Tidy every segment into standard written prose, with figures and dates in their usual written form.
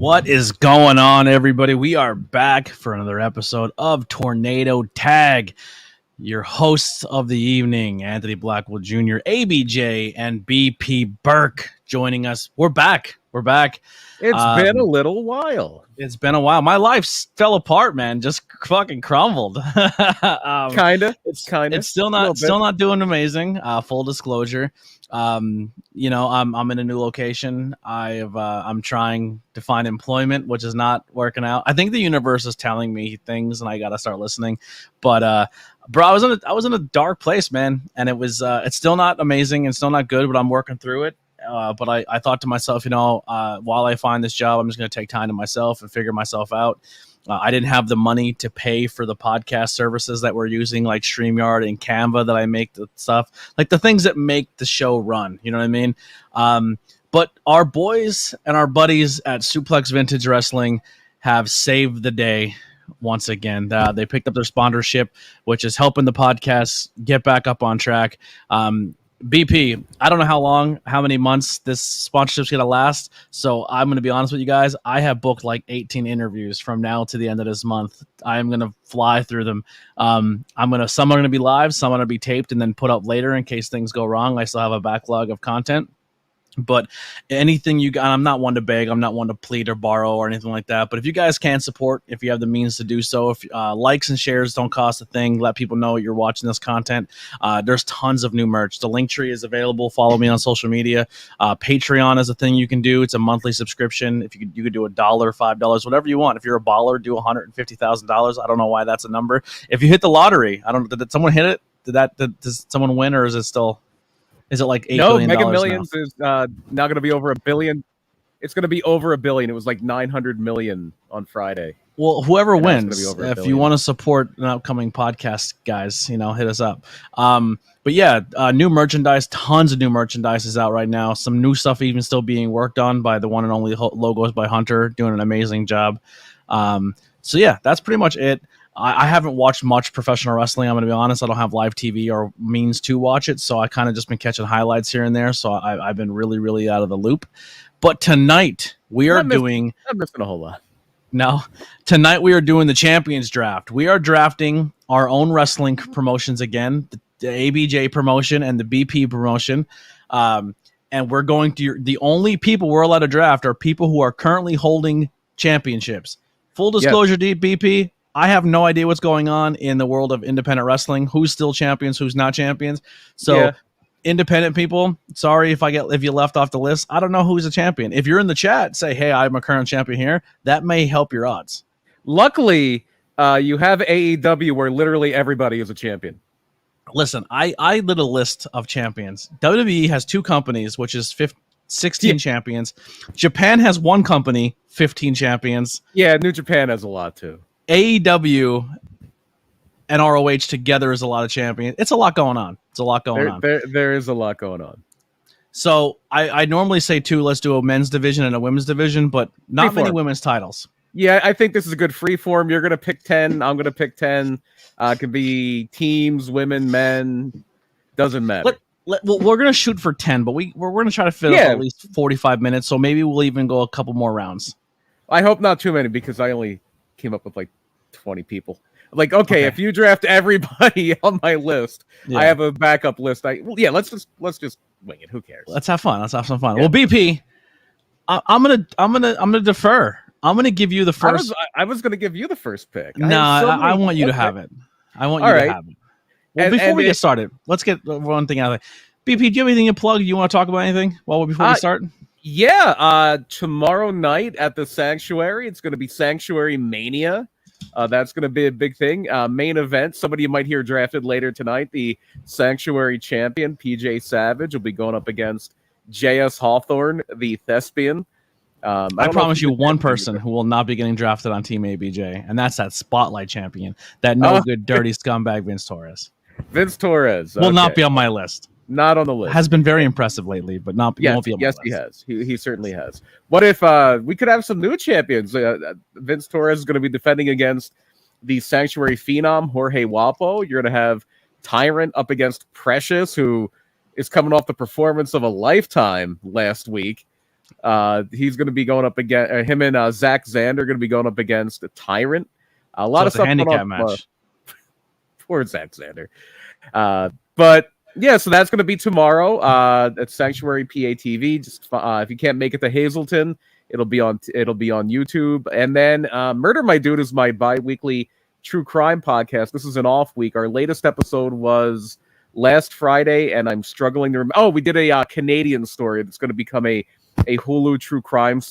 What is going on, everybody? We are back for another episode of Tornado Tag. Your hosts of the evening, Anthony Blackwell Jr., ABJ, and BP Burke joining us. We're back. It's been a little while. It's been a while. My life fell apart, man. Just fucking crumbled. It's still not doing amazing. Full disclosure. I'm in a new location. I'm trying to find employment, which is not working out. I think the universe is telling me things, and I gotta start listening. But bro, I was in a dark place, man, and it's still not amazing and still not good, but I'm working through it. But I thought to myself, while I find this job, I'm just going to take time to myself and figure myself out. I didn't have the money to pay for the podcast services that we're using, like StreamYard and Canva, that I make the stuff, like the things that make the show run. You know what I mean? But our boys and our buddies at Suplex Vintage Wrestling have saved the day once again. They picked up their sponsorship, which is helping the podcast get back up on track. BP, I don't know how many months this sponsorship's going to last. So I'm going to be honest with you guys. I have booked like 18 interviews from now to the end of this month. I am going to fly through them. Some are going to be live, some are going to be taped and then put up later in case things go wrong. I still have a backlog of content. But anything you got, I'm not one to beg, I'm not one to plead or borrow or anything like that. But if you guys can support, if you have the means to do so, if likes and shares don't cost a thing, let people know you're watching this content. There's tons of new merch. The link tree is available. Follow me on social media. Patreon is a thing you can do. It's a monthly subscription. If you could do $1, $5, whatever you want. If you're a baller, do $150,000. I don't know why that's a number. If you hit the lottery, did someone hit it? Did someone win, or is it still? Is it like $8 billion? No, Mega Millions is now going to be over $1 billion. It's going to be over $1 billion. It was like 900 million on Friday. Well, whoever wins, if you want to support an upcoming podcast, guys, hit us up. But yeah, new merchandise, tons of new merchandise is out right now. Some new stuff even still being worked on by the one and only Logos by Hunter, doing an amazing job. So yeah, that's pretty much it. I haven't watched much professional wrestling. I'm going to be honest. I don't have live TV or means to watch it, so I kind of just been catching highlights here and there. So I've been really, really out of the loop. But tonight we are doing. I'm missing a whole lot. No, tonight we are doing the Champions Draft. We are drafting our own wrestling promotions again, the ABJ promotion and the BP promotion. And we're going to the only people we're allowed to draft are people who are currently holding championships. Full disclosure, BP. I have no idea what's going on in the world of independent wrestling. Who's still champions? Who's not champions? So, independent people, sorry if you left off the list. I don't know who's a champion. If you're in the chat, say, "Hey, I'm a current champion here." That may help your odds. Luckily, you have AEW where literally everybody is a champion. Listen, I did a list of champions. WWE has 2 companies, which is 16 champions. Japan has 1 company, 15 champions. Yeah, New Japan has a lot too. AEW and ROH together is a lot of champions. It's a lot going on. There is a lot going on. So I normally say 2. Let's do a men's division and a women's division, but not many women's titles. Yeah, I think this is a good free form. You're going to pick 10. I'm going to pick 10. It could be teams, women, men. Doesn't matter. Well, we're going to shoot for 10, but we're going to try to fit up at least 45 minutes. So maybe we'll even go a couple more rounds. I hope not too many because I only came up with like 20 people. Like, okay, if you draft everybody on my list, I have a backup list. Let's just wing it. Who cares? Let's have fun. Let's have some fun. Yeah. Well, BP, I'm gonna defer. I'm gonna give you the first. I was gonna give you the first pick. No, I want you to have it. I want you to have it. Well, before we get started, let's get one thing out of the way. BP, do you have anything to plug? Do you want to talk about anything before we start? Yeah, tomorrow night at the Sanctuary, it's going to be Sanctuary Mania. That's going to be a big thing. Main event, somebody you might hear drafted later tonight, the Sanctuary champion, PJ Savage, will be going up against JS Hawthorne, the Thespian. I promise you one person who will not be getting drafted on Team ABJ, and that's that Spotlight champion, that good, dirty scumbag Vince Torres. Vince Torres. Will not be on my list. Not on the list. Has been very impressive lately, but won't be on my list. Yes, he has. He certainly has. What if we could have some new champions? Vince Torres is going to be defending against the Sanctuary Phenom, Jorge Wapo. You're going to have Tyrant up against Precious, who is coming off the performance of a lifetime last week. He's going to be going up against him and Zach Zander are going to be going up against a Tyrant. A lot So of it's a stuff handicap match. Poor Zach Zander. But yeah, so that's going to be tomorrow at Sanctuary PATV. Just if you can't make it to Hazleton, it'll be on YouTube. And then Murder My Dude is my bi-weekly true crime podcast. This is an off week. Our latest episode was last Friday, and I'm struggling to remember. Oh, we did a Canadian story that's going to become a Hulu true crime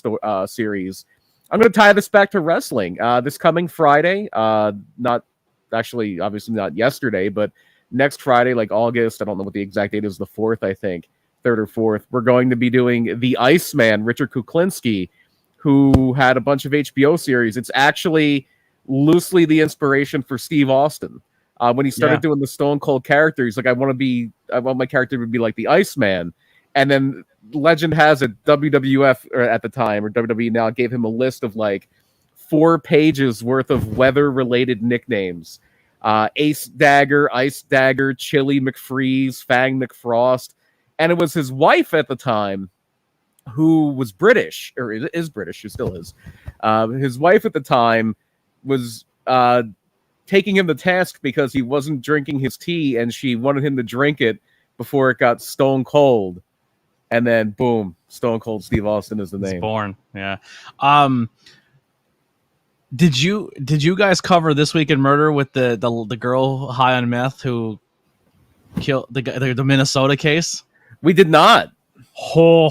series. I'm going to tie this back to wrestling. This coming Friday, not actually, obviously not yesterday, but next Friday, like August, I don't know what the exact date is, the 4th, I think, 3rd or 4th, we're going to be doing The Iceman, Richard Kuklinski, who had a bunch of HBO series. It's actually loosely the inspiration for Steve Austin. When he started doing the Stone Cold character, he's like, I want my character to be like the Iceman. And then legend has it, WWF or at the time, or WWE now, gave him a list of like 4 pages worth of weather-related nicknames. Ace Dagger, Ice Dagger, Chili McFreeze, Fang McFrost. And it was his wife at the time who was British, or is British, she still is. His wife at the time was taking him to task because he wasn't drinking his tea, and she wanted him to drink it before it got stone cold. And then, boom, Stone Cold Steve Austin is the name. It's born, yeah. Did you guys cover This Week in Murder with the girl high on meth who killed the Minnesota case? We did not. Oh,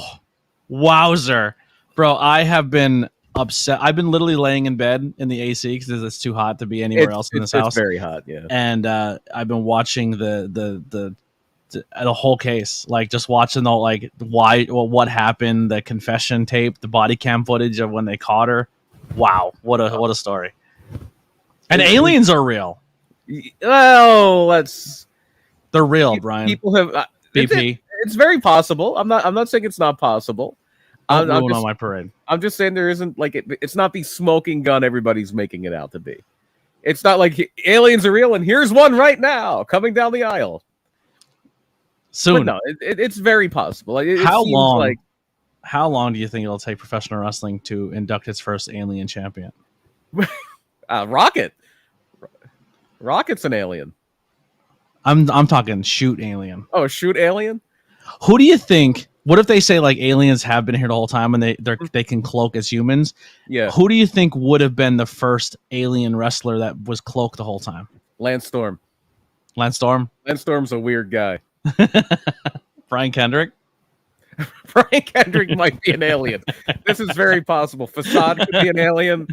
wowzer, bro! I have been upset. I've been literally laying in bed in the AC because it's too hot to be anywhere else in this house. It's very hot, yeah. And I've been watching the whole case, like just watching the what happened, the confession tape, the body cam footage of when they caught her. Wow, what a story! And aliens are real. Well, they're real, Brian. People have BP. It's very possible. I'm not saying it's not possible. I'm just on my parade. I'm just saying there isn't like it's not the smoking gun everybody's making it out to be. It's not like aliens are real and here's one right now coming down the aisle. Soon. But no, it's very possible. How long do you think it'll take professional wrestling to induct its first alien champion? Rocket. Rocket's an alien. I'm talking shoot alien. Oh, shoot alien? Who do you think? What if they say like aliens have been here the whole time and they can cloak as humans? Yeah. Who do you think would have been the first alien wrestler that was cloaked the whole time? Lance Storm. Lance Storm? Lance Storm's a weird guy. Brian Kendrick? Brian Kendrick might be an alien. This is very possible. Facade could be an alien.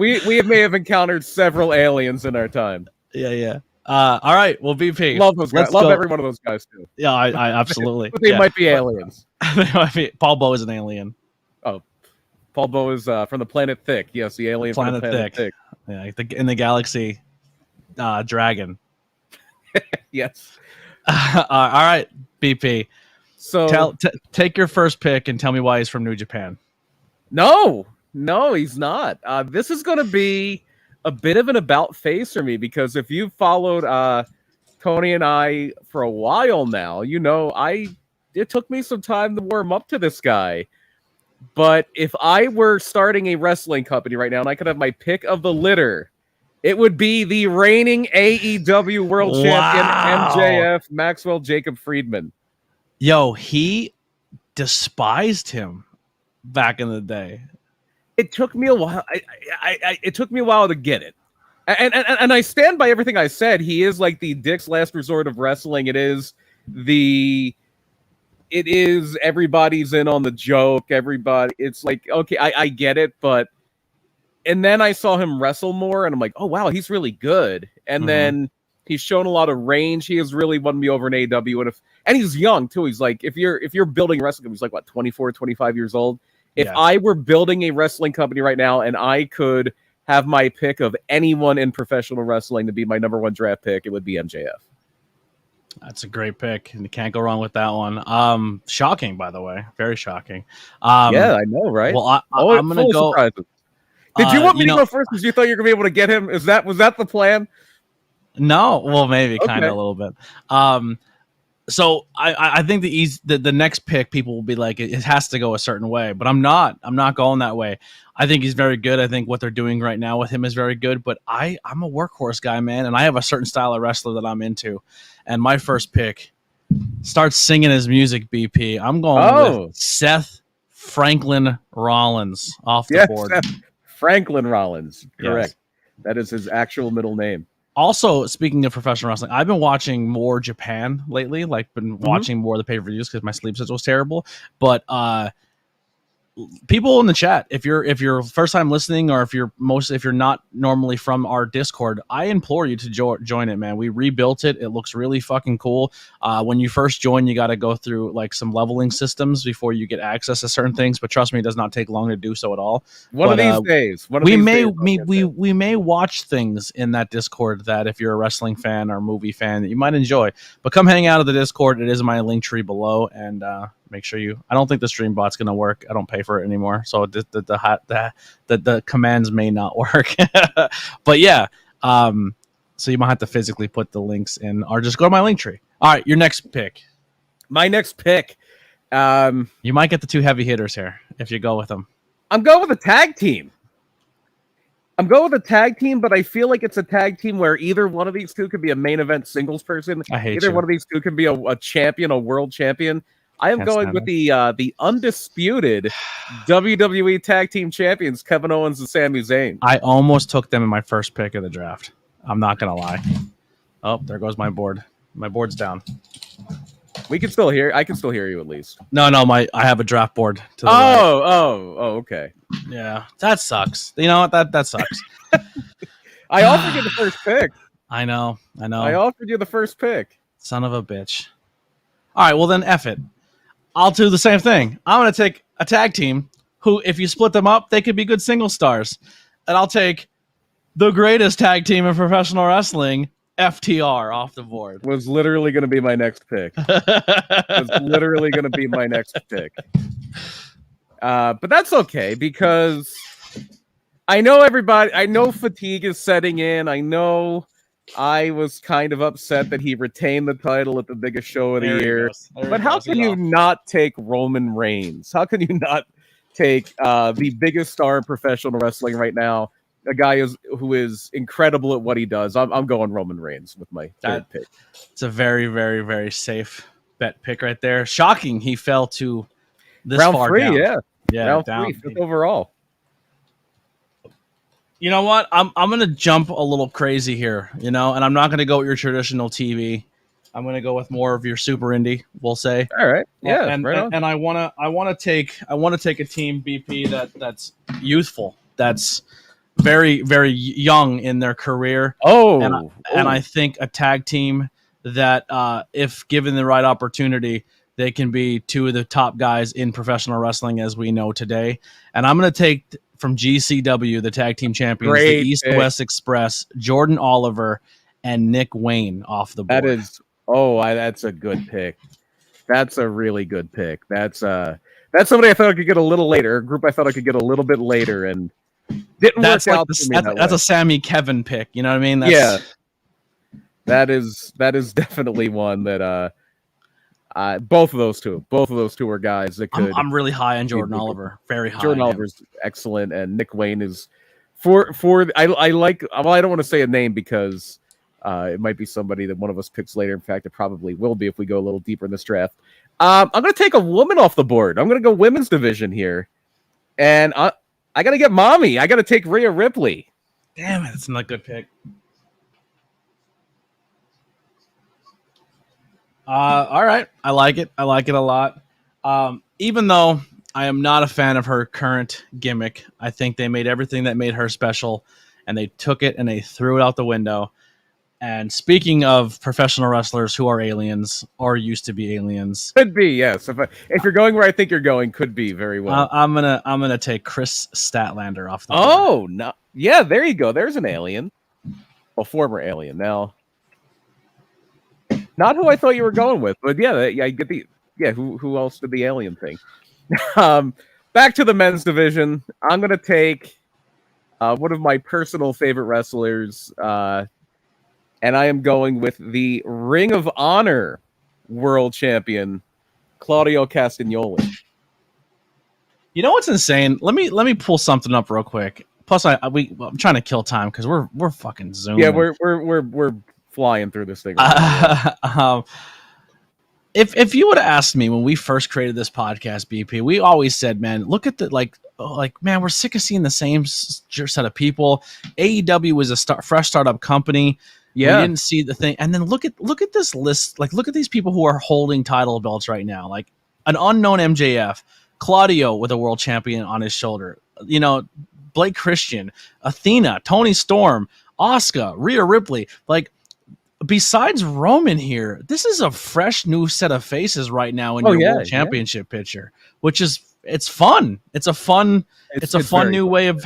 We may have encountered several aliens in our time. Yeah. All right. Well, BP. Love those guys. Love every one of those guys too. Yeah, I absolutely. They might be aliens. They might be. Paul Beau is an alien. Oh, Paul Beau is from the planet Thick. Yes, the alien from the planet Thick. Yeah, in the galaxy, dragon. Yes. All right, BP. So take your first pick and tell me why he's from New Japan. No, he's not. This is going to be a bit of an about face for me because if you've followed Tony and I for a while now, you know it took me some time to warm up to this guy. But if I were starting a wrestling company right now and I could have my pick of the litter, it would be the reigning AEW World Champion MJF, Maxwell Jacob Friedman. Yo, he despised him back in the day. It took me a while. It took me a while to get it, and I stand by everything I said. He is like the Dick's last resort of wrestling. It is everybody's in on the joke. Everybody, it's like okay, I get it, but. And then I saw him wrestle more, and I'm like, oh wow, he's really good. And then he's shown a lot of range. He has really won me over in AEW, and he's young too. He's like, if you're building a wrestling company, he's like what 24, 25 years old. If I were building a wrestling company right now, and I could have my pick of anyone in professional wrestling to be my number 1 draft pick, it would be MJF. That's a great pick, and you can't go wrong with that one. Shocking, by the way, very shocking. Yeah, I know, right? Well, I'm gonna go. Surprises. Did you want me to go first because you thought you were going to be able to get him? Was that the plan? No. Well, maybe kind of a little bit. So I think the next pick, people will be like, it has to go a certain way, but I'm not going that way. I think he's very good. I think what they're doing right now with him is very good, but I'm a workhorse guy, man, and I have a certain style of wrestler that I'm into. And my first pick starts singing his music, BP. I'm going with Seth Franklin Rollins off the board. Seth Franklin Rollins, correct. Yes. That is his actual middle name. Also, speaking of professional wrestling, I've been watching more Japan lately. Like, been watching more of the pay-per-views because my sleep schedule was terrible. But people in the chat, if you're first time listening, or if you're not normally from our Discord, I implore you to join it, man. We rebuilt it. It looks really fucking cool. When you first join, you got to go through like some leveling systems before you get access to certain things, but trust me, it does not take long to do so at all. One of these days we may watch things in that Discord that, if you're a wrestling fan or movie fan, that you might enjoy. But come hang out at the Discord. It is in my link tree below, and make sure I don't think the stream bot's going to work. I don't pay for it anymore, so the commands may not work. But yeah, so you might have to physically put the links in, or just go to my link tree. All right, your next pick. My next pick. You might get the two heavy hitters here if you go with them. I'm going with a tag team. But I feel like it's a tag team where either one of these two could be a main event singles person. Either one of these two could be a champion, a world champion. I am going with the undisputed WWE Tag Team Champions, Kevin Owens and Sami Zayn. I almost took them in my first pick of the draft. I'm not going to lie. Oh, there goes my board. My board's down. I can still hear you at least. No, I have a draft board. To the right. Okay. Yeah, that sucks. You know what? That sucks. I offered you the first pick. I know. I offered you the first pick. Son of a bitch. All right, well then, F it. I'll do the same thing. I'm going to take a tag team who, if you split them up, they could be good single stars. And I'll take the greatest tag team in professional wrestling, FTR, off the board. Was literally going to be my next pick. But that's okay, because I know fatigue is setting in. I know I was kind of upset that he retained the title at the biggest show of the year. But how can you not take Roman Reigns? How can you not take the biggest star in professional wrestling right now, a guy who is incredible at what he does? I'm going Roman Reigns with my third pick. It's a very, very, very safe bet pick right there. Shocking he fell to this round far 3, down. Yeah, round down. 3, 5th overall. You know what? I'm gonna jump a little crazy here, and I'm not gonna go with your traditional TV. I'm gonna go with more of your super indie, we'll say. All right. Yeah. And I wanna take a team, BP, that's youthful, that's very, very young in their career. And I think a tag team that if given the right opportunity, they can be two of the top guys in professional wrestling as we know today. And I'm gonna take from GCW, the tag team champions, the East to West Express, Jordan Oliver and Nick Wayne off the board. That's a good pick. That's a really good pick. That's somebody I thought I could get a little later, a group I thought I could get a little bit later, and didn't work out for me. That's a Sammy Kevin pick. You know what I mean? That is definitely one that both of those two are guys that could. I'm really high on Jordan Oliver. Very high. Jordan Oliver's excellent, and Nick Wayne is I like. Well, I don't want to say a name because it might be somebody that one of us picks later. In fact, it probably will be if we go a little deeper in this draft. I'm going to take a woman off the board. I'm going to go women's division here, and I got to get mommy. I got to take Rhea Ripley. Damn it, it's not a good pick. All right. I like it. I like it a lot. Even though I am not a fan of her current gimmick, I think they made everything that made her special, and they took it and they threw it out the window. And speaking of professional wrestlers who are aliens or used to be aliens, could be, yes. If you're going where I think you're going, could be very well. I'm gonna take Chris Statlander off the board. Oh no, yeah, there you go. There's an alien, a former alien now. Not who I thought you were going with, but I get the who else did the alien thing? Back to the men's division. I'm gonna take one of my personal favorite wrestlers, and I am going with the Ring of Honor world champion Claudio Castagnoli. You know what's insane? Let me pull something up real quick. Plus, I'm trying to kill time because we're fucking zooming. Yeah, we're flying through this thing. Right now, if you would have asked me when we first created this podcast, BP, we always said, man, look at the man, we're sick of seeing the same set of people. AEW was a fresh startup company. Yeah, we didn't see the thing, and then look at this list. Like, look at these people who are holding title belts right now. Like an unknown MJF, Claudio with a world champion on his shoulder. You know, Blake Christian, Athena, Tony Storm, Asuka, Rhea Ripley. Like, besides Roman here, this is a fresh new set of faces right now in your world championship picture, which is it's fun. It's a fun new way of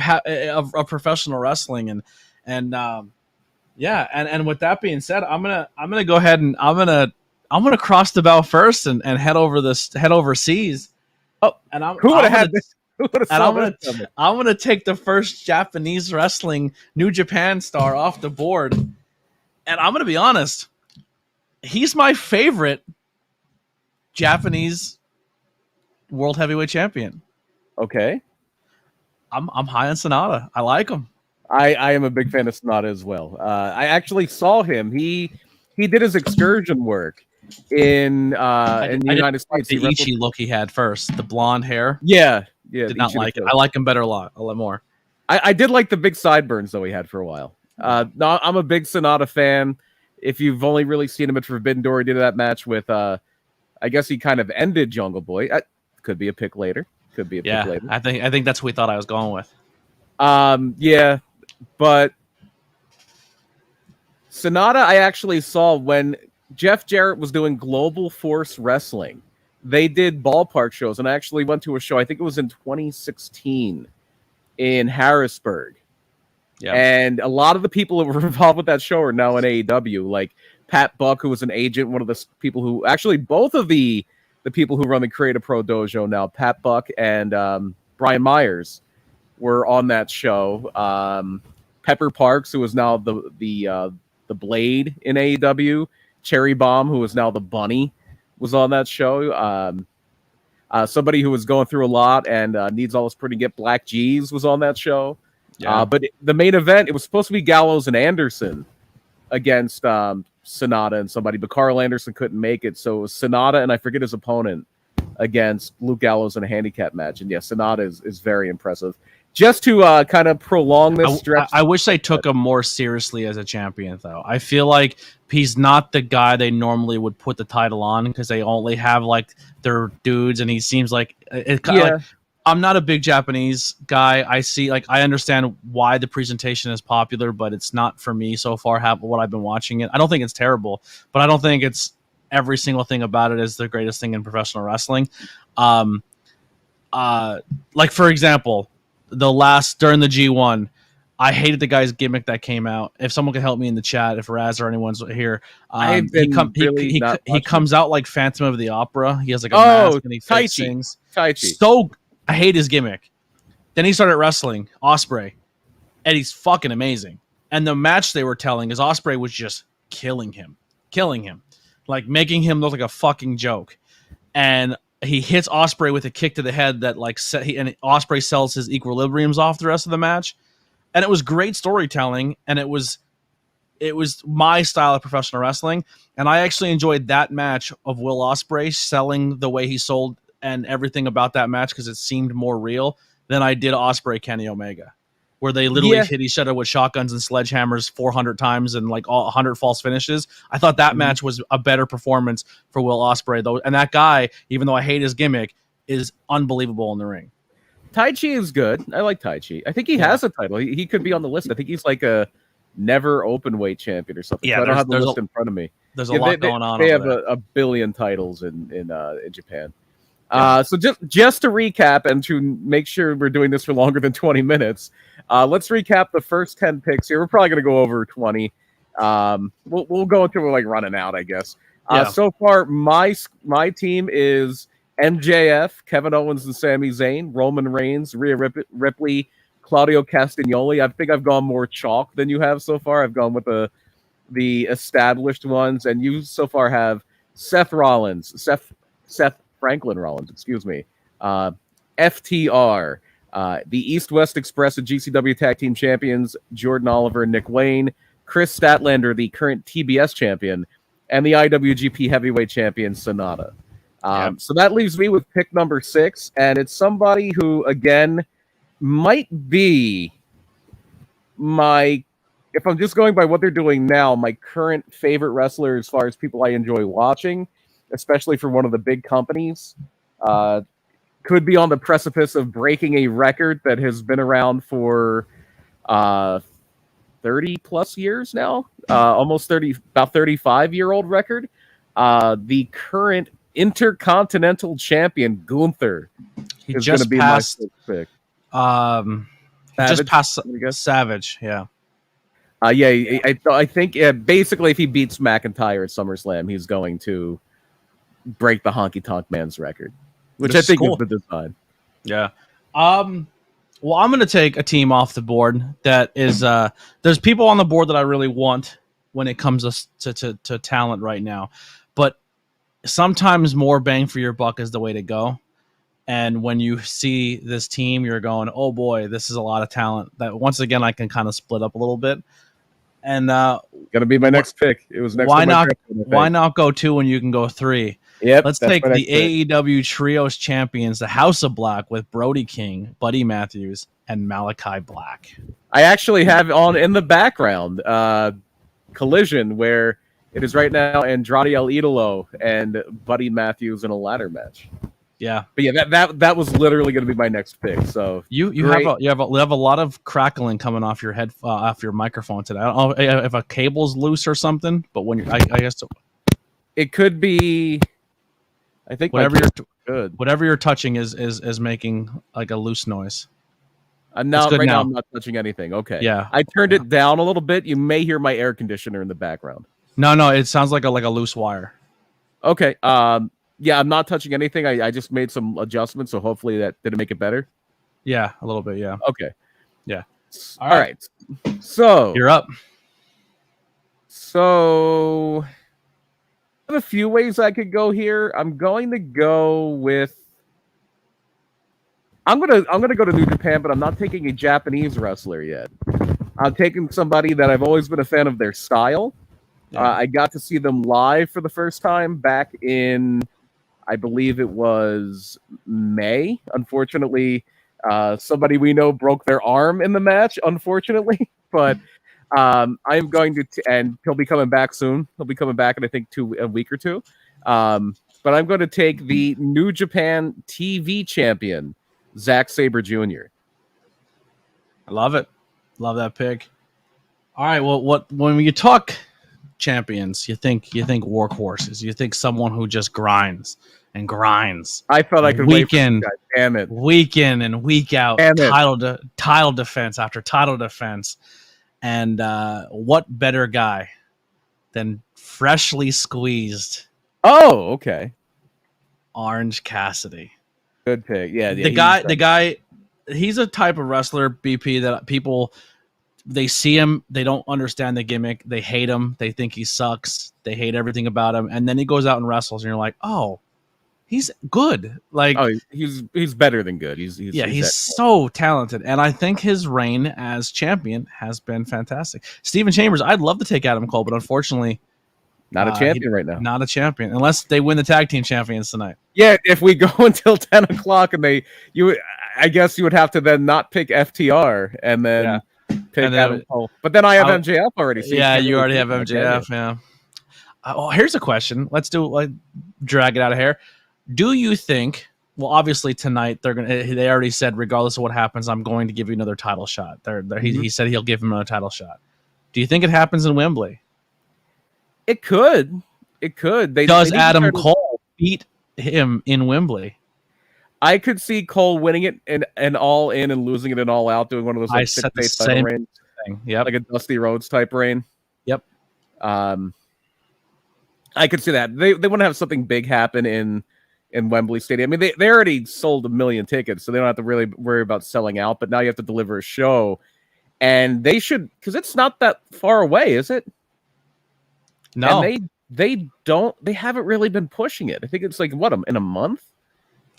professional wrestling, and with that being said, I'm gonna go ahead and I'm gonna cross the bow first and head overseas. Oh, and I'm gonna take the first Japanese wrestling New Japan star off the board, and I'm gonna be honest, he's my favorite Japanese world heavyweight champion. Okay, I'm high on Sonata. I like him. I am a big fan of Sonata as well. I actually saw him. He did his excursion work in the United States. The Ichi look he had first, the blonde hair. Yeah. Did not like it. I like him better a lot more. I did like the big sideburns though he had for a while. No, I'm a big Sonata fan. If you've only really seen him at Forbidden Door, he did that match with I guess he kind of ended Jungle Boy. Could be a pick later. Pick later. I think that's what we thought I was going with. Yeah, but Sonata I actually saw when Jeff Jarrett was doing Global Force Wrestling. They did ballpark shows, and I actually went to a show, I think it was in 2016 in Harrisburg. Yeah. And a lot of the people who were involved with that show are now in AEW, like Pat Buck, who was an agent, one of the people who actually both of the people who run the Creative Pro Dojo now, Pat Buck and Brian Myers, were on that show. Pepper Parks, who is now the Blade in AEW, Cherry Bomb, who is now the Bunny, was on that show. Somebody who was going through a lot and needs all his pretty get Black G's was on that show. Yeah. But the main event, it was supposed to be Gallows and Anderson against Sonata and somebody, but Carl Anderson couldn't make it. So it was Sonata and I forget his opponent against Luke Gallows in a handicap match. And yeah, Sonata is very impressive. Just to kind of prolong this stretch. I wish they took him more seriously as a champion, though. I feel like he's not the guy they normally would put the title on because they only have like their dudes, and he seems like like, I'm not a big Japanese guy. I understand why the presentation is popular, but it's not for me so far. What I've been watching it, I don't think it's terrible, but I don't think it's every single thing about it is the greatest thing in professional wrestling. Like for example, during the G1, I hated the guy's gimmick that came out. If someone could help me in the chat, if Raz or anyone's here, he comes out like Phantom of the Opera. He has like a mask and he sings. So I hate his gimmick. Then he started wrestling Ospreay, and he's fucking amazing. And the match they were telling is Ospreay was just killing him, like making him look like a fucking joke. And he hits Ospreay with a kick to the head that and Ospreay sells his equilibriums off the rest of the match. And it was great storytelling, and it was my style of professional wrestling. And I actually enjoyed that match of Will Ospreay selling the way he sold and everything about that match because it seemed more real than I did Ospreay Kenny Omega, where they literally hit each other with shotguns and sledgehammers 400 times and like 100 false finishes. I thought that match was a better performance for Will Ospreay, though. And that guy, even though I hate his gimmick, is unbelievable in the ring. Tai Chi is good. I like Tai Chi. I think he has a title. He could be on the list. I think he's like a never open weight champion or something. Yeah, I don't have the list in front of me. There's a lot going on. They have a billion titles in Japan. So just to recap and to make sure we're doing this for longer than 20 minutes, let's recap the first 10 picks here. We're probably going to go over 20. We'll go until we're like running out, I guess. So far, my team is MJF, Kevin Owens and Sami Zayn, Roman Reigns, Rhea Ripley, Claudio Castagnoli. I think I've gone more chalk than you have so far. I've gone with the established ones, and you so far have Seth Franklin Rollins, excuse me. FTR, the East West Express and GCW Tag Team Champions, Jordan Oliver and Nick Wayne, Chris Statlander, the current TBS champion, and the IWGP Heavyweight Champion, Sonata. So that leaves me with pick number 6, and it's somebody who, again, might be if I'm just going by what they're doing now, my current favorite wrestler as far as people I enjoy watching, especially for one of the big companies. Could be on the precipice of breaking a record that has been around for 30 plus years now, almost 30, about 35-year-old record. The current Intercontinental Champion, Gunther, is going to be my pick. Just past Savage, yeah. I think basically if he beats McIntyre at SummerSlam, he's going to break the Honky Tonk Man's record, which I think is the design. Yeah. Well, I'm going to take a team off the board that is there's people on the board that I really want when it comes to talent right now, but sometimes more bang for your buck is the way to go. And when you see this team, you're going, oh boy, this is a lot of talent that once again I can kind of split up a little bit. And gonna be my next pick. It was next. Why not go 2 when you can go 3? Yep. Let's take the AEW Trios champions, the House of Black, with Brody King, Buddy Matthews, and Malachi Black. I actually have on in the background Collision, where it is right now Andrade El Idolo and Buddy Matthews in a ladder match. Yeah, but yeah, that was literally going to be my next pick. So you have a lot of crackling coming off your head off your microphone today. I don't know if a cable's loose or something, but when I guess it could be. I think whatever you're touching is making like a loose noise. Now I'm not touching anything. Okay, yeah, I turned it down a little bit. You may hear my air conditioner in the background. No, it sounds like a loose wire. Okay. Yeah, I'm not touching anything. I just made some adjustments, so hopefully that did it make it better. Yeah, a little bit. Yeah. Okay. Yeah. All right. So you're up. So I have a few ways I could go here. I'm going to go with. I'm gonna go to New Japan, but I'm not taking a Japanese wrestler yet. I'm taking somebody that I've always been a fan of their style. Yeah. I got to see them live for the first time back in, I believe it was May. Unfortunately, somebody we know broke their arm in the match, unfortunately. But I'm going to, and he'll be coming back soon. He'll be coming back in, I think, a week or two. But I'm going to take the New Japan TV champion, Zack Sabre Jr. I love it. Love that pick. All right. Well, when you talk champions, you think workhorses. You think someone who just grinds and grinds. I felt I could week in, damn it, week in and week out, title defense after title defense. And what better guy than freshly squeezed? Oh, okay. Orange Cassidy. Good pick. Yeah, the guy. He's a type of wrestler, BP, that people. They see him, they don't understand the gimmick, they hate him, they think he sucks, they hate everything about him, and then he goes out and wrestles, and you're like, oh, he's good. Like, oh, he's better than good. He's so talented, and I think his reign as champion has been fantastic. Steven Chambers, I'd love to take Adam Cole, but unfortunately, not a champion right now. Not a champion, unless they win the tag team champions tonight. Yeah, if we go until 10 o'clock, and I guess you would have to then not pick FTR, and then. Yeah. Pick Adam Cole. But then I have MJF already. So yeah, you already have MJF. Yeah. Oh, here's a question. Let's drag it out of here. Do you think? Well, obviously tonight they already said regardless of what happens, I'm going to give you another title shot. He said he'll give him another title shot. Do you think it happens in Wembley? It could. It could. Does Adam Cole beat him in Wembley? I could see Cole winning it and all in and losing it and all out, doing one of those like 6-8 title reigns. Yep. Like a Dusty Rhodes type reign. Yep. I could see that. They want to have something big happen in Wembley Stadium. I mean, they already sold 1 million tickets, so they don't have to really worry about selling out, but now you have to deliver a show. And they should, because it's not that far away, is it? No. And they they haven't really been pushing it. I think it's like in a month,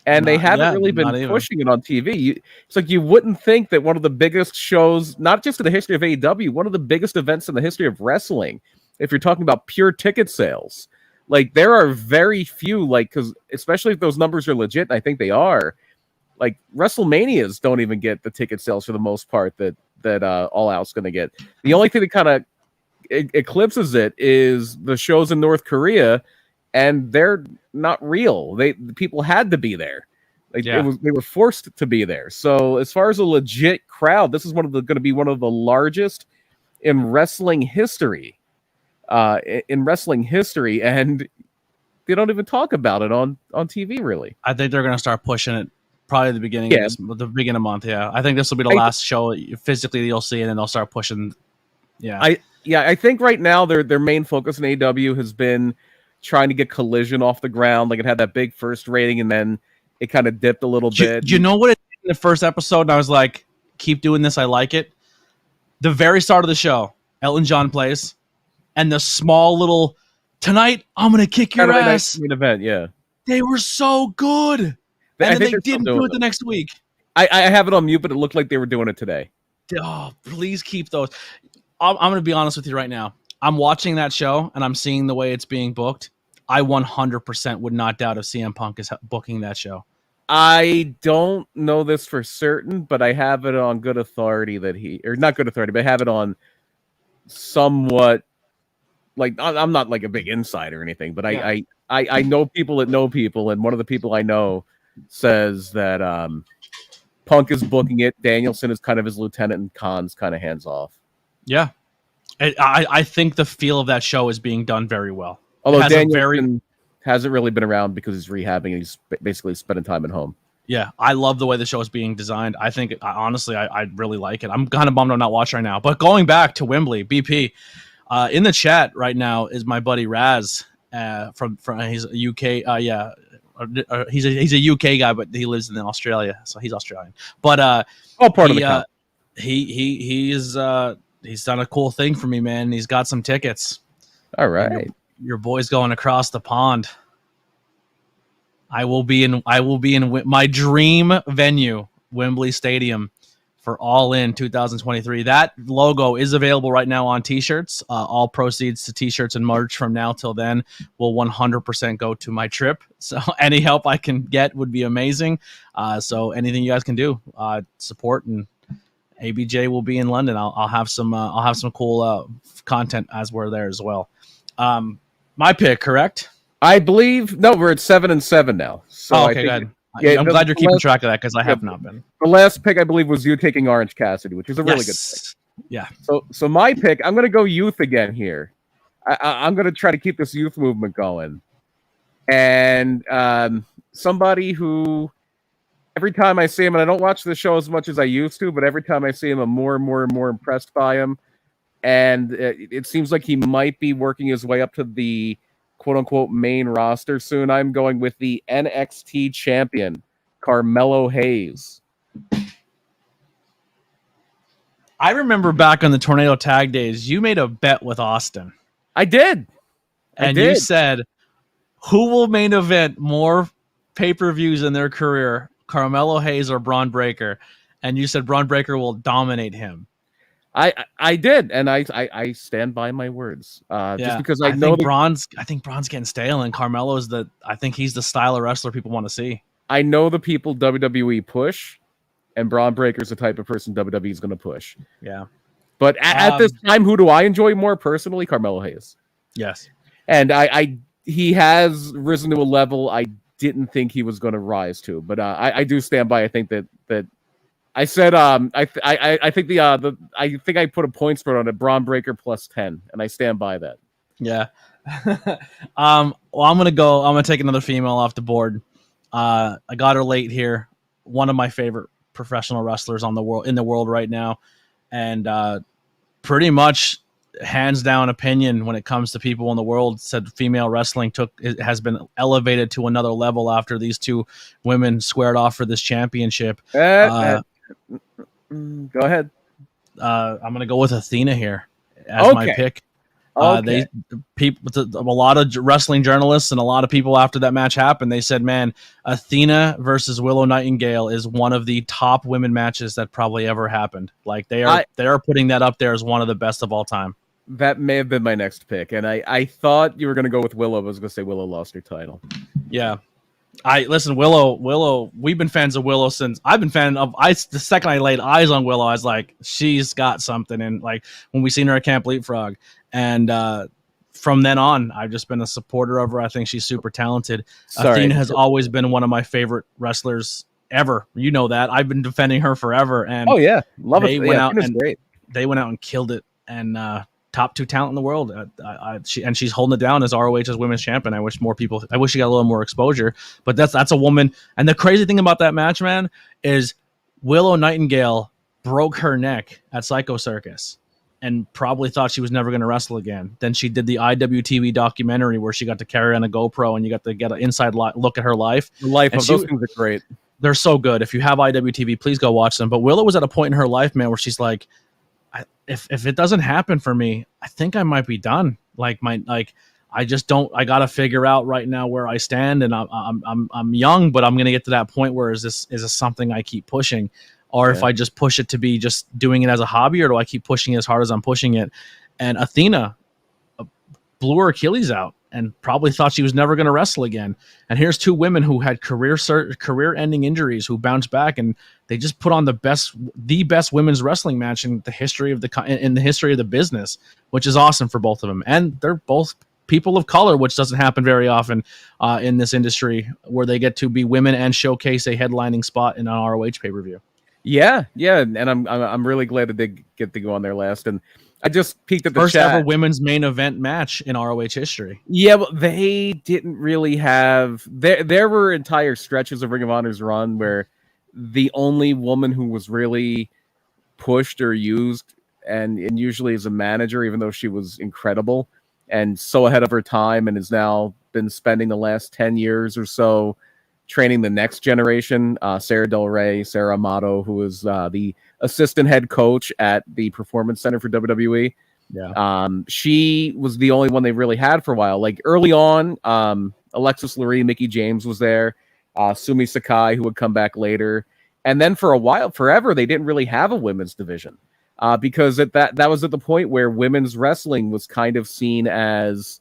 and they Not, haven't yeah, really been not even. pushing it on TV. It's like you wouldn't think that one of the biggest shows, not just in the history of AEW, one of the biggest events in the history of wrestling, if you're talking about pure ticket sales, like there are very few, like, because especially if those numbers are legit, and I think they are, like WrestleManias don't even get the ticket sales for the most part that All Out's going to get. The only thing that kind of eclipses it is the shows in North Korea, and they're not real. The people had to be there. Like Yeah. they were forced to be there. So as far as a legit crowd, this is going to be one of the largest in wrestling history. And they don't even talk about it on TV, really. I think they're gonna start pushing it probably the beginning Yeah. of the beginning of the month. Yeah, I think this will be the last show physically you'll see, and then they'll start pushing. Yeah, I think right now their main focus in AEW has been trying to get Collision off the ground. Like it had that big first rating, and then it kind of dipped a little bit. Do you know what it did in the first episode? And I was like, keep doing this. I like it. The very start of the show, Elton John plays, and the small little tonight I'm gonna kick your ass main event. Yeah, they were so good, and then they didn't do it the next week. I have it on mute, but it looked like they were doing it today. Oh, please keep those. I'm going to be honest with you right now. I'm watching that show and I'm seeing the way it's being booked. I 100% would not doubt if CM Punk is booking that show. I don't know this for certain, but I have it on good authority that not good authority, but I have it on somewhat, like, I'm not like a big insider or anything, but yeah. I know people that know people, and one of the people I know says that Punk is booking it. Danielson is kind of his lieutenant, and Khan's kind of hands off. Yeah. I think the feel of that show is being done very well. Although Danielson hasn't really been around because he's rehabbing and he's basically spending time at home. Yeah, I love the way the show is being designed. I think, honestly, I really like it. I'm kind of bummed I'm not watching right now. But going back to Wembley, BP, in the chat right now is my buddy Raz from he's a UK, he's a UK guy, but he lives in Australia, so he's Australian. But all part of the count. He's done a cool thing for me, man. He's got some tickets. All right. Your boy's going across the pond. I will be in my dream venue, Wembley Stadium, for All In 2023. That logo is available right now on t-shirts. All proceeds to t-shirts and merch from now till then will 100% go to my trip. So any help I can get would be amazing. So anything you guys can do, support, and ABJ will be in London. I'll have some cool content as we're there as well. My pick, correct? I believe we're at 7-7 now. So okay, good. Yeah, I'm glad you're keeping track of that because I have not been. The last pick I believe was you taking Orange Cassidy, which is a really good pick. Yeah. So my pick, I'm going to go youth again here. I'm going to try to keep this youth movement going, and somebody who. Every time I see him, and I don't watch the show as much as I used to, but every time I see him, I'm more and more and more impressed by him. And it seems like he might be working his way up to the quote-unquote main roster soon. I'm going with the NXT champion, Carmelo Hayes. I remember back on the Tornado Tag days, you made a bet with Austin. I did. You said, who will main event more pay-per-views in their career, Carmelo Hayes or Braun Breaker? And you said Braun Breaker will dominate him. I did, and I stand by my words. Just because I think Braun's getting stale, and Carmelo's I think he's the style of wrestler people want to see. I know the people WWE push, and Braun Breaker's the type of person WWE is going to push. Yeah. But at this time, who do I enjoy more personally? Carmelo Hayes. Yes. And he has risen to a level I didn't think he was going to rise to, but I do stand by. I think that I said I think I think I put a point spread on it. Braun Breaker plus 10, and I stand by that. Yeah. Well, I'm gonna take another female off the board. I got her late here. One of my favorite professional wrestlers in the world right now, and pretty much hands down opinion when it comes to people in the world, said female wrestling has been elevated to another level after these two women squared off for this championship. Go ahead. I'm going to go with Athena here as my pick. Okay. A lot of wrestling journalists and a lot of people after that match happened, they said, man, Athena versus Willow Nightingale is one of the top women matches that probably ever happened. Like they are putting that up there as one of the best of all time. That may have been my next pick, and I thought you were going to go with Willow. I was going to say Willow lost her title. Yeah. Willow, we've been fans of Willow since I've been fan of the second I laid eyes on Willow, I was like, she's got something. And like when we seen her at Camp Leapfrog, and from then on, I've just been a supporter of her. I think she's super talented. Athena has always been one of my favorite wrestlers ever. You know that. I've been defending her forever. And oh yeah, love it. They went out and killed it. And top 2 talent in the world. She's holding it down as ROH's women's champion. I wish she got a little more exposure, but that's a woman. And the crazy thing about that match, man, is Willow Nightingale broke her neck at Psycho Circus and probably thought she was never going to wrestle again. Then she did the IWTV documentary where she got to carry on a GoPro and you got to get an inside look at her life. The life of those things are great. They're so good. If you have IWTV, please go watch them. But Willow was at a point in her life, man, where she's like, if it doesn't happen for me, I think I might be done. I gotta figure out right now where I stand, and I'm young, but I'm gonna get to that point where is this something I keep pushing, or if I just push it to be just doing it as a hobby, or do I keep pushing it as hard as I'm pushing it? And Athena blew her Achilles out and probably thought she was never going to wrestle again. And here's 2 women who had career-ending injuries who bounced back, and they just put on the best women's wrestling match in the history of the business, which is awesome for both of them. And they're both people of color, which doesn't happen very often in this industry, where they get to be women and showcase a headlining spot in an ROH pay-per-view. Yeah, and I'm really glad that they get to go on their last. And I just peeked at the first chat. Ever women's main event match in ROH history. Yeah, but they didn't really have. There were entire stretches of Ring of Honor's run where the only woman who was really pushed or used, and usually as a manager, even though she was incredible and so ahead of her time, and has now been spending the last 10 years or so training the next generation, Sarah Del Rey, Sarah Amato, who is the assistant head coach at the Performance Center for WWE. Yeah. She was the only one they really had for a while. Like early on, Alexis Lurie, Mickey James was there, Sumi Sakai, who would come back later. And then for a while, forever, they didn't really have a women's division because that was at the point where women's wrestling was kind of seen as,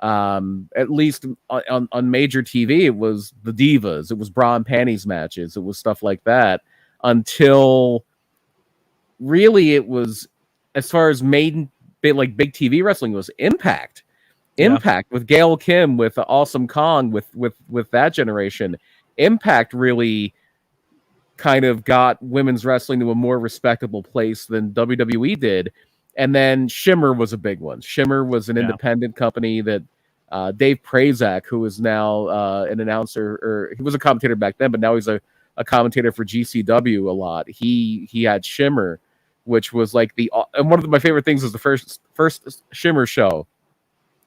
at least on major TV, it was the divas, it was bra and panties matches, it was stuff like that, until really it was, as far as big TV wrestling was, Impact with Gail Kim, with Awesome Kong, with that generation. Impact really kind of got women's wrestling to a more respectable place than WWE did. And then Shimmer was a big one. Shimmer was an independent company that Dave Prazak, who is now an announcer, or he was a commentator back then, but now he's a commentator for GCW a lot. He had Shimmer, which was like and one of my favorite things was the first Shimmer show.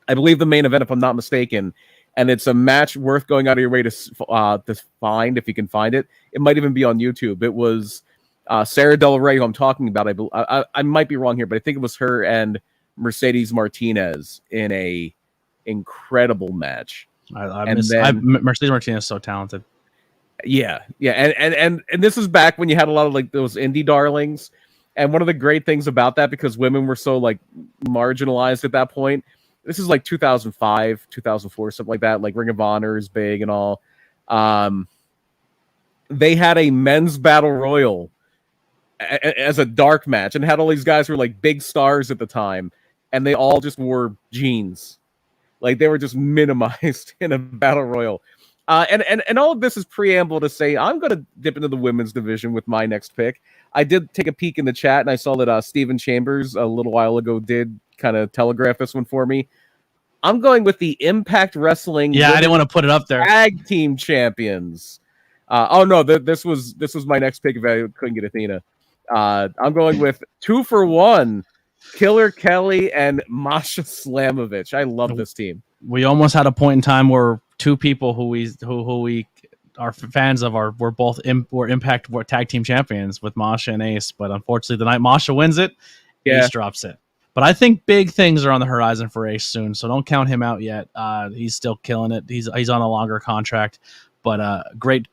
I believe the main event, if I'm not mistaken, and it's a match worth going out of your way to find, if you can find it. It might even be on YouTube. It was Sarah Del Rey, who I'm talking about. I might be wrong here, but I think it was her and Mercedes Martinez in a incredible match. Mercedes Martinez is so talented. Yeah, and this is back when you had a lot of like those indie darlings, and one of the great things about that, because women were so like marginalized at that point. This is like 2005, 2004, something like that. Like Ring of Honor is big and all. They had a men's battle royal as a dark match, and had all these guys who were like big stars at the time, and they all just wore jeans. Like they were just minimized in a battle royal. And all of this is preamble to say I'm going to dip into the women's division with my next pick. I did take a peek in the chat, and I saw that Steven Chambers a little while ago did kind of telegraph this one for me. I'm going with the Impact Wrestling. Yeah, I didn't want to put it up there. Tag team champions. This was my next pick if I couldn't get Athena. I'm going with 2-for-1, Killer Kelly and Masha Slamovich. I love this team. We almost had a point in time where 2 people who we are fans of were both Impact tag team champions with Masha and Ace, but unfortunately the night Masha wins it, Ace drops it. But I think big things are on the horizon for Ace soon, so don't count him out yet. He's still killing it. He's on a longer contract, but great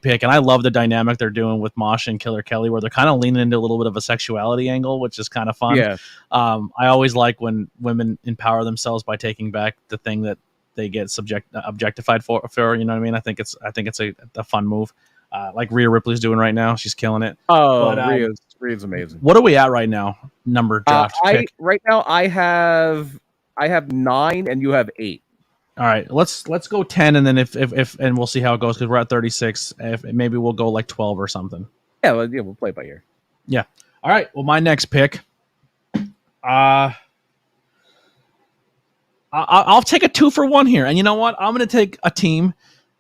pick. And I love the dynamic they're doing with Mosh and Killer Kelly, where they're kind of leaning into a little bit of a sexuality angle, which is kind of fun. Yeah. I always like when women empower themselves by taking back the thing that they get objectified for. You know what I mean? I think it's a fun move. Like Rhea Ripley's doing right now. She's killing it. Oh, Rhea's amazing. What are we at right now? Number draft pick. Right now I have 9 and you have 8. All right, let's go 10, and then if and we'll see how it goes because we're at 36. If maybe we'll go like 12 or something. Yeah, we'll play by ear. Yeah. All right. Well, my next pick. I'll take a 2-for-1 here, and you know what? I'm going to take a team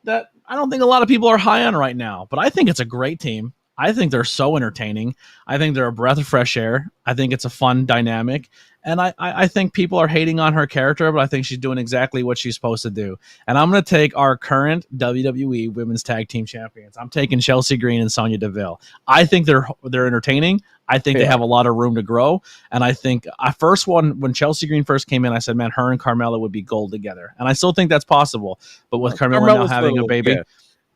that I don't think a lot of people are high on right now, but I think it's a great team. I think they're so entertaining. I think they're a breath of fresh air. I think it's a fun dynamic. And I think people are hating on her character, but I think she's doing exactly what she's supposed to do. And I'm going to take our current WWE Women's Tag Team Champions. I'm taking Chelsea Green and Sonya Deville. I think they're entertaining. I think they have a lot of room to grow. And I think when Chelsea Green first came in, I said, man, her and Carmella would be gold together. And I still think that's possible. But with Carmella now having a baby. Yeah.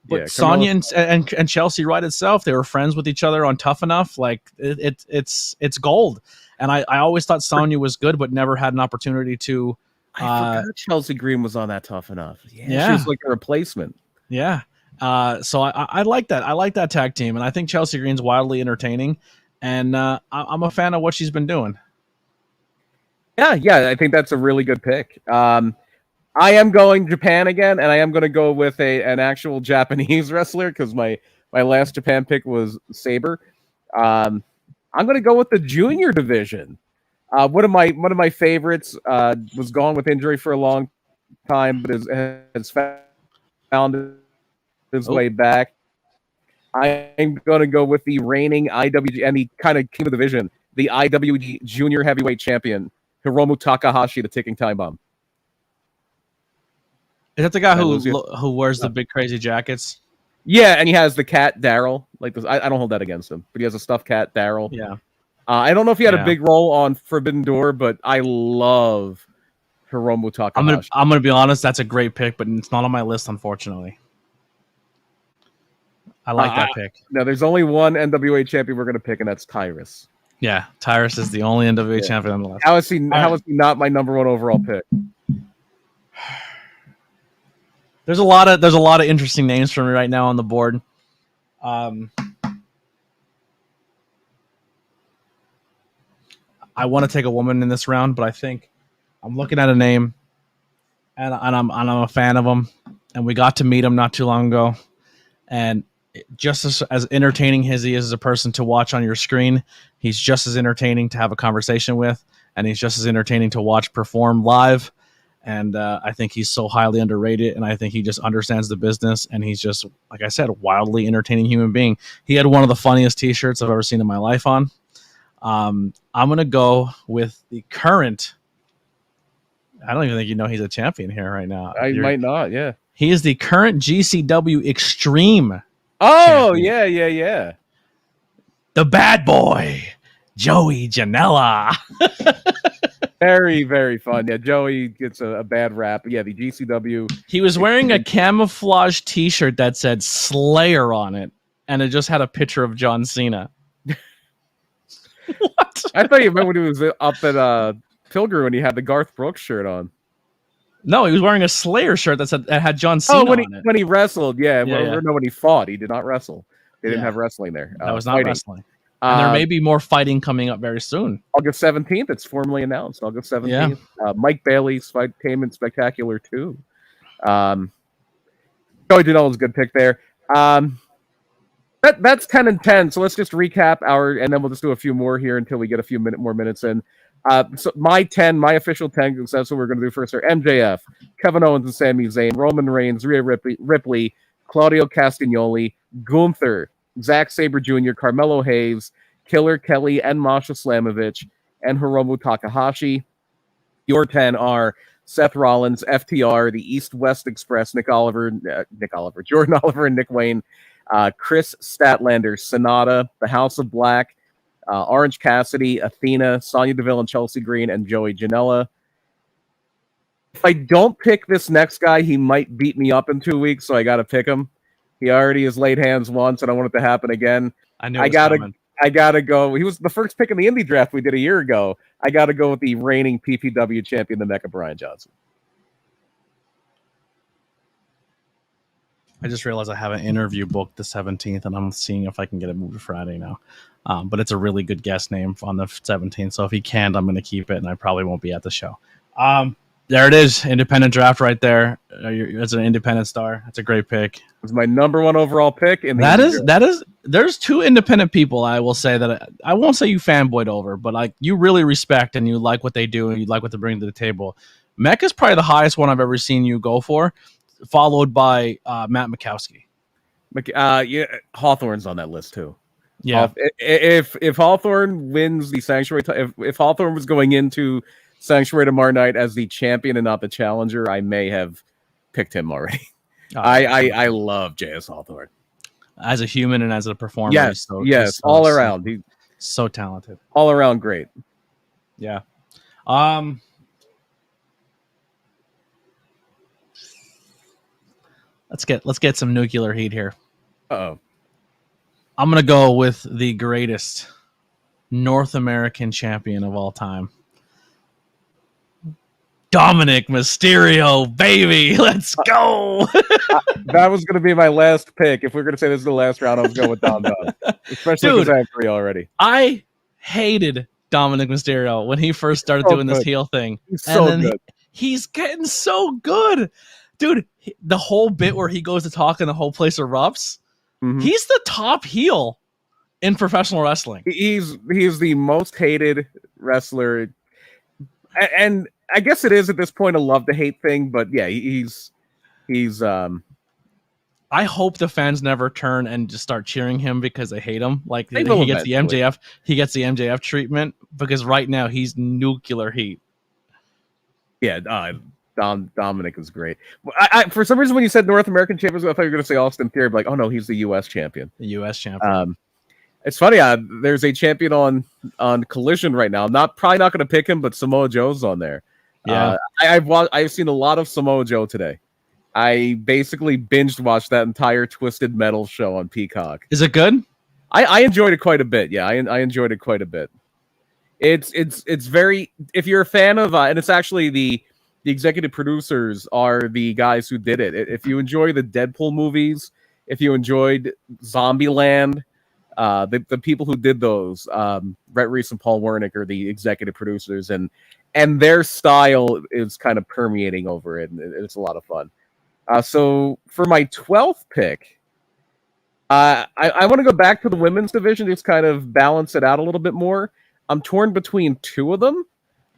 But Sonya and Chelsea right itself, they were friends with each other on Tough Enough. Like it's gold. And I always thought Sonya was good, but never had an opportunity to. I forgot Chelsea Green was on that Tough Enough. Yeah. She was like a replacement. Yeah. So I like that. I like that tag team, and I think Chelsea Green's wildly entertaining, and I'm a fan of what she's been doing. Yeah. I think that's a really good pick. I am going Japan again, and I am going to go with an actual Japanese wrestler because my last Japan pick was Sabre. I'm going to go with the junior division. One of my favorites was gone with injury for a long time, but has found his way back. I'm going to go with the reigning IWG, and he kind of came to the division, the IWG Junior Heavyweight Champion, Hiromu Takahashi, the Ticking Time Bomb. Is that the guy who wears the big crazy jackets? Yeah, and he has the cat Daryl. Like this, I don't hold that against him, but he has a stuffed cat Daryl. Yeah. I don't know if he had a big role on Forbidden Door, but I love Hiromu Takahashi. I'm gonna be honest, that's a great pick, but it's not on my list, unfortunately. I like that pick. No, there's only one NWA champion we're gonna pick, and that's Tyrus. Yeah, Tyrus is the only NWA champion on the list. How is he not my number 1 overall pick? There's a lot of interesting names for me right now on the board. I want to take a woman in this round, but I think I'm looking at a name, and I'm a fan of him, and we got to meet him not too long ago, and just as entertaining as he is as a person to watch on your screen, he's just as entertaining to have a conversation with, and he's just as entertaining to watch perform live. And I think he's so highly underrated, and I think he just understands the business, and he's just, like I said, a wildly entertaining human being. He had one of the funniest T-shirts I've ever seen in my life on. I'm going to go with the current. I don't even think you know he's a champion here right now. I might not, yeah. He is the current GCW Extreme. Oh, champion. Yeah. The bad boy, Joey Janela. Very, very fun. Yeah, Joey gets a bad rap. Yeah, the GCW. He was wearing a camouflage T-shirt that said Slayer on it, and it just had a picture of John Cena. What? I thought you meant when he was up at Pilgrim when he had the Garth Brooks shirt on. No, he was wearing a Slayer shirt that had John Cena on it. When he wrestled, when he fought, he did not wrestle. They didn't have wrestling there. That was not wrestling. And there may be more fighting coming up very soon. August 17th, it's formally announced. August 17th. Yeah. Mike Bailey's Fight Payment Spectacular 2. Joey Janela's a good pick there. That's 10 and 10. So let's just recap and then we'll just do a few more here until we get a few more minutes in. So my official 10, because that's what we're going to do first, are MJF, Kevin Owens and Sami Zayn, Roman Reigns, Rhea Ripley, Claudio Castagnoli, Gunther, Zack Sabre Jr., Carmelo Hayes, Killer Kelly, and Masha Slamovich, and Hiromu Takahashi. Your 10 are Seth Rollins, FTR, the East-West Express, Jordan Oliver, and Nick Wayne, Chris Statlander, Sonata, the House of Black, Orange Cassidy, Athena, Sonya Deville, and Chelsea Green, and Joey Janela. If I don't pick this next guy, he might beat me up in 2 weeks, so I got to pick him. He already has laid hands once, and I want it to happen again. I knew it was coming. I gotta go. He was the first pick in the indie draft we did a year ago. I gotta go with the reigning PPW champion, the Mecha Brian Johnson. I just realized I have an interview booked the 17th, and I'm seeing if I can get it moved to Friday now. But it's a really good guest name on the 17th, so if he can't, I'm going to keep it, and I probably won't be at the show. There it is, independent draft right there. It's an independent star. That's a great pick. It was my number one overall pick. That is. There's two independent people I will say that I won't say you fanboyed over, but like you really respect and you like what they do and you like what they bring to the table. Mecca's probably the highest one I've ever seen you go for, followed by Matt Mikowski. Yeah, Hawthorne's on that list too. Yeah, if Hawthorne wins the Sanctuary, if Hawthorne was going into Sanctuary tomorrow night as the champion and not the challenger, I may have picked him already. I love JS Hawthorne as a human and as a performer. Yes, yes, all around. He's so talented, all around great. Yeah. Let's get some nuclear heat here. Uh-oh. I'm gonna go with the greatest North American champion of all time. Dominic Mysterio, baby, let's go! That was going to be my last pick. If we we're going to say this is the last round, I was going with Dom. Especially because I have 3 already. I hated Dominic Mysterio when he first started doing this heel thing. He's so good. He's getting so good. Dude, the whole bit where he goes to talk and the whole place erupts, he's the top heel in professional wrestling. He's the most hated wrestler. And I guess it is at this point a love to hate thing, but yeah, he's I hope the fans never turn and just start cheering him because they hate him. Like he gets the MJF treatment because right now he's nuclear heat. Yeah, Dominic is great. I for some reason when you said North American champions, I thought you were going to say Austin Theory. But like, oh no, he's the U.S. champion. The U.S. champion. It's funny. There's a champion on Collision right now. Probably not going to pick him, but Samoa Joe's on there. Yeah, I've seen a lot of Samoa Joe today. I basically binged watched that entire Twisted Metal show on Peacock. Is it good? I enjoyed it quite a bit. Yeah, I enjoyed it quite a bit. It's very, if you're a fan of and it's actually the executive producers are the guys who did it. If you enjoy the Deadpool movies, if you enjoyed Zombieland, the people who did those, Rhett Reese and Paul Wernick are the executive producers, and their style is kind of permeating over it, and it's a lot of fun. So for my 12th pick, I want to go back to the women's division, just kind of balance it out a little bit more. I'm torn between 2 of them,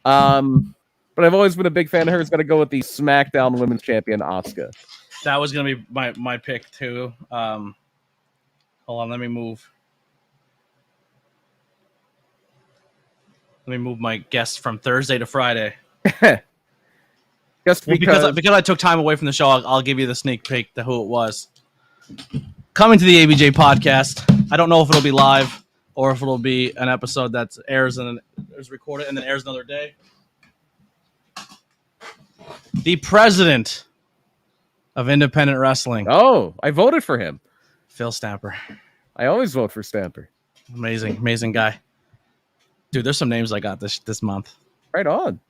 but I've always been a big fan of hers. Got to go with the SmackDown Women's Champion, Asuka. That was going to be my pick, too. Hold on, let me move. Let me move my guest from Thursday to Friday. Just because I took time away from the show, I'll give you the sneak peek to who it was. Coming to the ABJ podcast. I don't know if it'll be live or if it'll be an episode that airs and is recorded and then airs another day. The president of independent wrestling. Oh, I voted for him. Phil Stamper. I always vote for Stamper. Amazing guy. Dude, there's some names I got this month. Right on.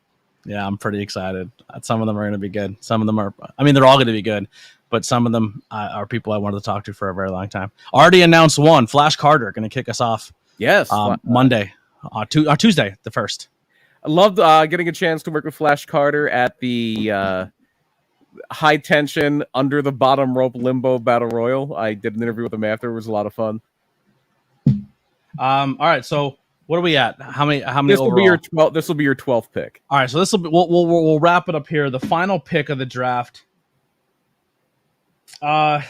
Yeah, I'm pretty excited. Some of them are going to be good. Some of them are, I mean, they're all going to be good, but some of them are people I wanted to talk to for a very long time. Already announced one, Flash Carter, going to kick us off. Yes. Monday, Tuesday, the 1st. I loved getting a chance to work with Flash Carter at the high tension, under the bottom rope limbo battle royal. I did an interview with him after. It was a lot of fun. All right, so what are we at? How many this will overall? This will be your 12th pick. All right, so this will be we'll wrap it up here. The final pick of the draft. Man,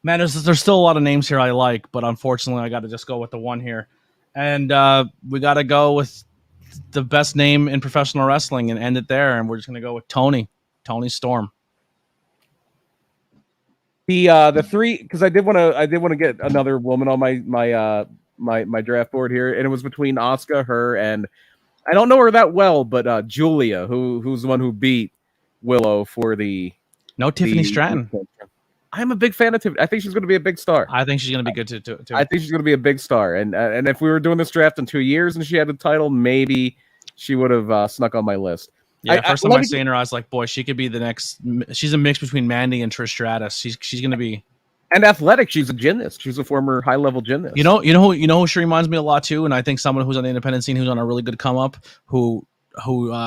there's still a lot of names here I like, but unfortunately I got to just go with the one here. And we got to go with the best name in professional wrestling and end it there, and we're just going to go with Tony Storm. The 3, because I did want to get another woman on my my draft board here, and it was between Asuka, her, and I don't know her that well, but Julia, who's the one who beat Willow for No Tiffany Stratton. I'm a big fan of Tiffany. I think she's going to be a big star. I think she's going to be good too. I think she's going to be a big star. And if we were doing this draft in 2 years and she had the title, maybe she would have snuck on my list. Yeah, first time I seen her, I was like, boy, she could be the next. She's a mix between Mandy and Trish Stratus. She's going to be. And athletic. She's a gymnast. She's a former high level gymnast. You know who she reminds me a lot too, and I think someone who's on the independent scene who's on a really good come up who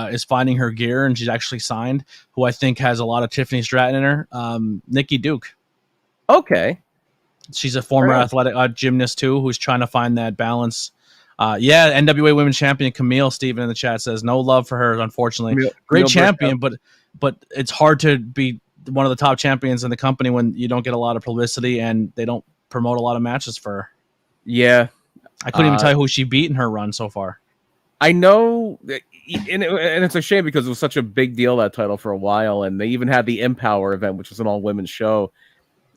is finding her gear and she's actually signed. Who I think has a lot of Tiffany Stratton in her. Nikki Duke. Okay. She's a former athletic gymnast too, who's trying to find that balance. NWA Women's Champion Camille Steven in the chat says no love for her, unfortunately. Great champion, but it's hard to be one of the top champions in the company when you don't get a lot of publicity and they don't promote a lot of matches for her. Yeah. I couldn't even tell you who she beat in her run so far. I know, and it's a shame because it was such a big deal, that title, for a while, and they even had the Empower event, which was an all-women's show.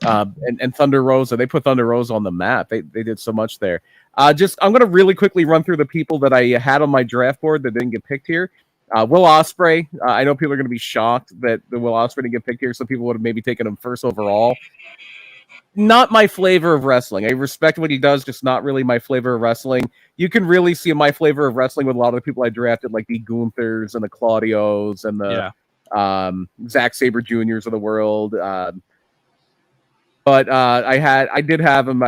And Thunder Rosa, they put Thunder Rosa on the map. They did so much there. I'm going to really quickly run through the people that I had on my draft board that didn't get picked here. Will Ospreay. I know people are going to be shocked that the Will Ospreay didn't get picked here. Some people would have maybe taken him first overall. Not my flavor of wrestling. I respect what he does, just not really my flavor of wrestling. You can really see my flavor of wrestling with a lot of the people I drafted, like the Gunthers and the Claudios and the Zack Sabre Juniors of the world. But I did have him.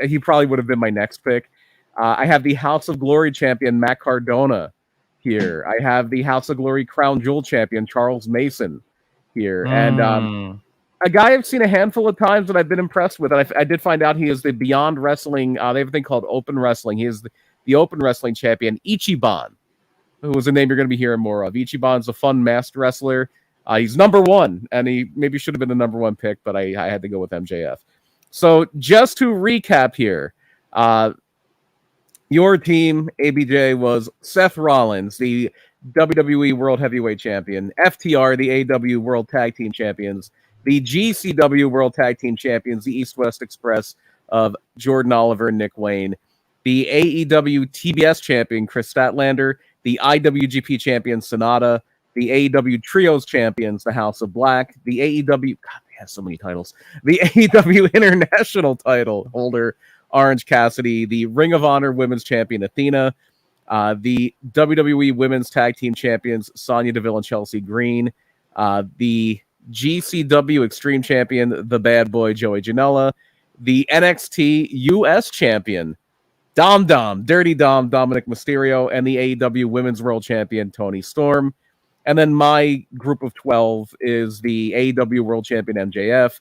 He probably would have been my next pick. I have the House of Glory champion Matt Cardona here. I have the House of Glory Crown Jewel champion Charles Mason here, and a guy I've seen a handful of times that I've been impressed with. And I did find out he is the Beyond Wrestling. They have a thing called Open Wrestling. He is the Open Wrestling champion Ichiban, who is a name you're going to be hearing more of. Ichiban's a fun masked wrestler. He's number one, and he maybe should have been the number one pick, but I had to go with MJF. So just to recap here, your team, ABJ, was Seth Rollins, the WWE World Heavyweight Champion, FTR, the AW World Tag Team Champions, the GCW World Tag Team Champions, the East-West Express of Jordan Oliver and Nick Wayne, the AEW TBS Champion, Chris Statlander, the IWGP Champion, Sonata, the AEW Trios Champions, the House of Black, the AEW, God, they have so many titles, the AEW International title holder, Orange Cassidy, the Ring of Honor Women's Champion, Athena, the WWE Women's Tag Team Champions, Sonya Deville and Chelsea Green, the GCW Extreme Champion, the Bad Boy, Joey Janela, the NXT US Champion, Dirty Dom, Dominic Mysterio, and the AEW Women's World Champion, Toni Storm. And then my group of 12 is the AEW World Champion, MJF.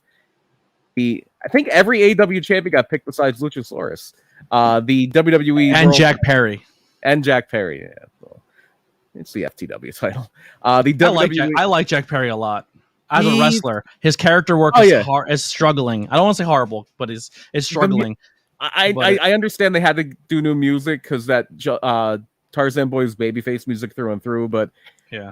I think every AEW champion got picked besides Luchasaurus. The WWE and Jack Perry. Yeah. So it's the FTW title. The WWE. I like Jack Perry a lot. As a wrestler, his character work is struggling. I don't want to say horrible, but it's struggling. I understand they had to do new music because that Tarzan Boy's babyface music through and through, but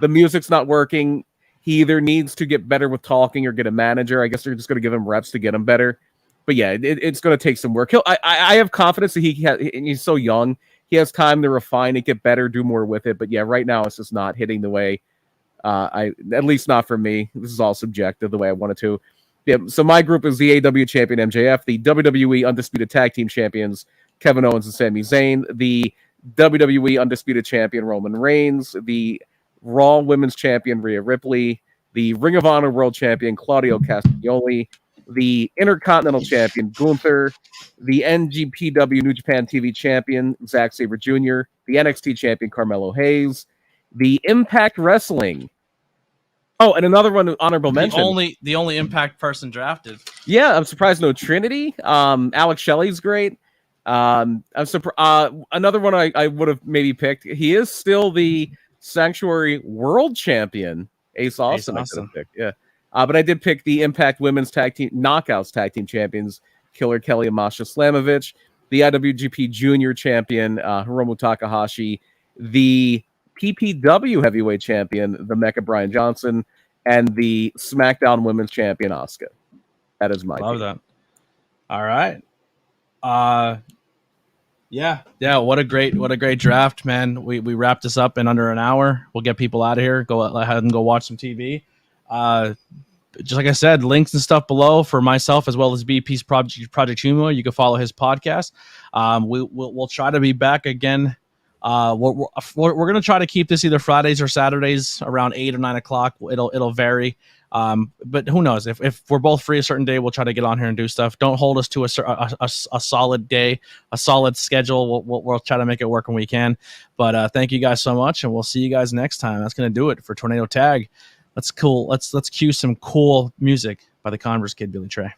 the music's not working. He either needs to get better with talking or get a manager. I guess they're just going to give him reps to get him better. But yeah, it's going to take some work. I have confidence that he's so young. He has time to refine it, get better, do more with it. But yeah, right now it's just not hitting the way at least not for me. This is all subjective the way I wanted to. Yeah, so my group is the AW champion MJF, the WWE Undisputed Tag Team Champions Kevin Owens and Sami Zayn, the WWE Undisputed Champion Roman Reigns, the Raw Women's Champion Rhea Ripley, the Ring of Honor World Champion Claudio Castagnoli, the Intercontinental Champion Gunther, the NGPW New Japan TV Champion Zack Sabre Jr., the NXT Champion Carmelo Hayes, the Impact Wrestling. Oh, and another one, honorable mention. The only Impact person drafted. Yeah, I'm surprised no Trinity. Alex Shelley's great. I'm surprised. Another one I would have maybe picked. He is still the Sanctuary World Champion. Ace Austin. I could have picked. Yeah. But I did pick the Impact Women's Tag Team Knockouts Tag Team Champions, Killer Kelly and Masha Slamovich, the IWGP Junior Champion, Hiromu Takahashi, the PPW Heavyweight Champion, the Mecha Brian Johnson, and the SmackDown Women's Champion, Asuka. That is my Love team. that. All right. Yeah. What a great draft, man. We wrapped this up in under an hour. We'll get people out of here. Go ahead and go watch some TV. Uh, just like I said, links and stuff below for myself as well as BP's Project Humo. You can follow his podcast. We'll try to be back again. We're gonna try to keep this either Fridays or Saturdays around 8 or 9 o'clock. It'll vary. But who knows? If we're both free a certain day, we'll try to get on here and do stuff. Don't hold us to a solid day, a solid schedule. We'll try to make it work when we can. But thank you guys so much, and we'll see you guys next time. That's gonna do it for Tornado Tag. Let's cue some cool music by the Converse Kid, Billy Trey.